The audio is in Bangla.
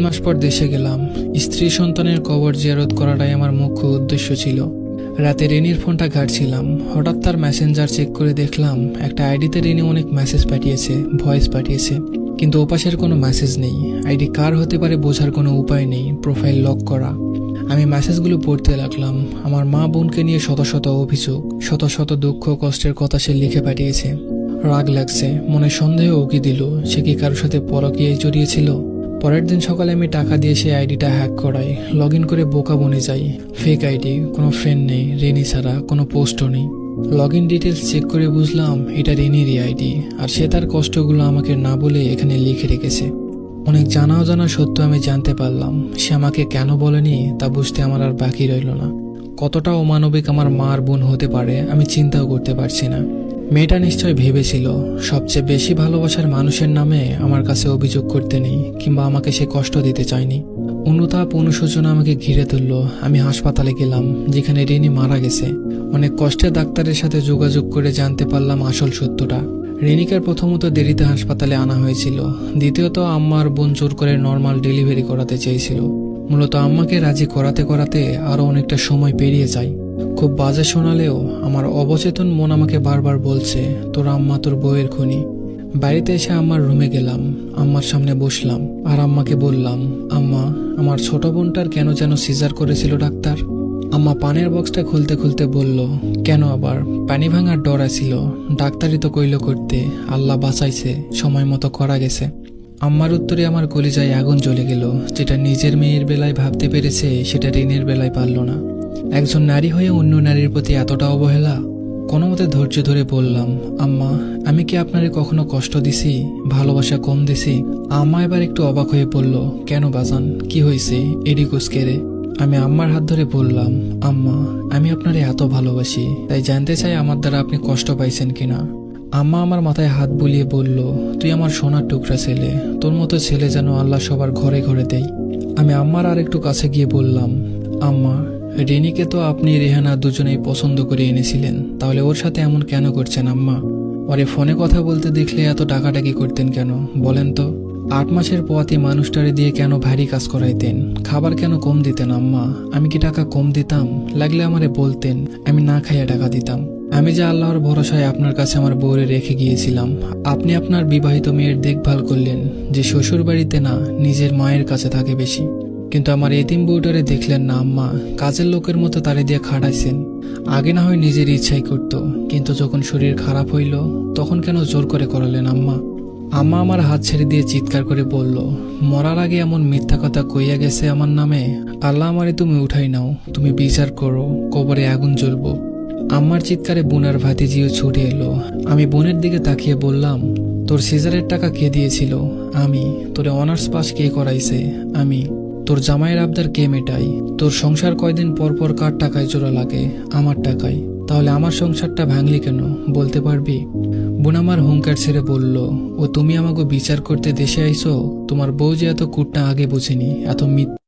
মাস পর দেশে গেলাম। স্ত্রী সন্তানের কবর জিয়ারত করাটাই আমার মুখ্য উদ্দেশ্য ছিল। রাতে রেনির ফোনটা ঘাঁটছিলাম, হঠাৎ তার মেসেঞ্জার চেক করে দেখলাম একটা আইডিতে রেনি অনেক মেসেজ পাঠিয়েছে, ভয়েস পাঠিয়েছে, কিন্তু ওপাশের কোনো মেসেজ নেই। আইডি কার হতে পারে বোঝার কোনো উপায় নেই, প্রোফাইল লক করা। আমি মেসেজগুলো পড়তে লাগলাম। আমার মা বোনকে নিয়ে শত শত অভিযোগ, শত শত দুঃখ কষ্টের কথা সে লিখে পাঠিয়েছে। রাগ লাগছে, মনে সন্দেহ উকি দিল সে কি কারোর সাথে পরকীয়ায় জড়িয়েছিল। পরের দিন সকালে আমি টাকা দিয়ে সেই আইডিটা হ্যাক করাই, লগ ইন করে বোকা বনে যাই। ফেক আইডি, কোনো ফ্রেন্ড নেই, রেনি ছাড়া কোনো পোস্টও নেই। লগ ইন ডিটেলস চেক করে বুঝলাম এটা রেনিরই আইডি, আর সে তার কষ্টগুলো আমাকে না বলে এখানে লিখে রেখেছে। অনেক জানা অজানা সত্য আমি জানতে পারলাম। সে আমাকে কেন বলেনি তা বুঝতে আমার আর বাকি রইল না। কতটা অমানবিক আমার মা আর বোন হতে পারে আমি চিন্তাও করতে পারছি না। মেয়েটা নিশ্চয় ভেবেছিল সবচেয়ে বেশি ভালোবাসার মানুষের নামে আমার কাছে অভিযোগ করতে নেই, কিংবা আমাকে সে কষ্ট দিতে চায়নি। অনুতাপ অনুশোচনা আমাকে ঘিরে তুলল। আমি হাসপাতালে গেলাম যেখানে রেনি মারা গেছে। অনেক কষ্টে ডাক্তারের সাথে যোগাযোগ করে জানতে পারলাম আসল সত্যটা। রেনিকে প্রথমত দেরিতে হাসপাতালে আনা হয়েছিল, দ্বিতীয়ত আম্মা আর বোন জোর করে নর্মাল ডেলিভারি করাতে চেয়েছিল। মূলত আম্মাকে রাজি করাতে করাতে আরও অনেকটা সময় পেরিয়ে যায়। খুব বাজে শোনালেও আমার অবচেতন মন আমাকে বারবার বলছে তোর আম্মা তোর বউয়ের খুনি। বাড়িতে এসে আম্মার রুমে গেলাম, আম্মার সামনে বসলাম আর আম্মাকে বললাম, আম্মা, আমার ছোট বোনটার কেন যেন সিজার করেছিল ডাক্তার। আম্মা পানের বক্সটা খুলতে খুলতে বলল, কেন আবার? পানি ভাঙার ডর আছিল, ডাক্তারই তো কইল করতে, আল্লাহ বাঁচাইছে, সময় মতো করা গেছে। আম্মার উত্তরে আমার কলিজায় আগুন জ্বলে গেল। যেটা নিজের মেয়ের বেলায় ভাবতে পেরেছে সেটা রেনের বেলায় পারল না। একজন নারী হয়ে অন্য নারীর প্রতি এতটা অবহেলা। কোনো মতে ধৈর্য ধরে বললাম, আম্মা, আমি কি আপনারে কখনো কষ্ট দিছি, ভালোবাসা কম দিছি? আম্মা এবার একটু অবাক হয়ে বলল, কেন বাজান, কি হয়েছে? এডি কুসকেরে। আমি আম্মার হাত ধরে বললাম, আম্মা, আমি আপনারে এত ভালোবাসি, তাই জানতে চাই আমার দ্বারা আপনি কষ্ট পাইছেন কিনা। আম্মা আমার মাথায় হাত বুলিয়ে বলল, তুই আমার সোনার টুকরা ছেলে, তোর মতো ছেলে যেন আল্লাহ সবার ঘরে ঘরে দেয়। আমি আম্মার আর একটু কাছে গিয়ে বললাম, আম্মা, রেনিকে তো আপনি রেহানা দুজনেই পছন্দ করে এনেছিলেন, তাহলে ওর সাথে এমন কেন করছেন আম্মা? ওরে ফোনে কথা বলতে দেখলে এত ডাকাডাকি করতেন কেন বলেন তো? 8 মাসের পথে মানুষটারে দিয়ে কেন ভারী কাজ করাইতেন? খাবার কেন কম দিতেন আম্মা? আমি কি টাকা কম দিতাম? লাগলে আমারে বলতেন, আমি না খাইয়া টাকা দিতাম। আমি যে আল্লাহর ভরসায় আপনার কাছে আমার বউরে রেখে গিয়েছিলাম, আপনি আপনার বিবাহিত মেয়ের দেখভাল করলেন, যে শ্বশুর বাড়িতে না নিজের মায়ের কাছে থাকে বেশি। কিন্তু আমার এতিম বউটারে দেখলেন না আম্মা, কাজের লোকের মতো তারে দিয়ে খাটাইছেন। আগে না হয় নিজের ইচ্ছাই করত, কিন্তু যখন শরীর খারাপ হইল তখন কেন জোর করে করালেন আম্মা? আম্মা আমার হাত ছেড়ে দিয়ে চিৎকার করে বলল, মরার আগে এমন মিথ্যা কথা কইয়া গেছে আমার নামে। আল্লাহ আমারে তুমি উঠাই নাও, তুমি বিচার করো, কবরে আগুন জ্বলবো। আম্মার চিৎকারে বোন আর ভাতিজিও ছুটে এলো। আমি বোনের দিকে তাকিয়ে বললাম, তোর সিজারের টাকা কে দিয়েছিল? আমি। তোরে অনার্স পাস কে করাইছে? আমি। তোর জামাইয়ের আবদার কে মেটাই? তোর সংসার কয়দিন পর পর কার টাকায় জোড়া লাগে? আমার টাকায়। তাহলে আমার সংসারটা ভাঙলি কেন বলতে পারবি? বোন আমার হুঙ্কার ছেড়ে বলল, ও তুমি আমাকে বিচার করতে দেশে আইছো? তোমার বউ যে এত কুটনা আগে বুঝিনি, এত মিথ্যা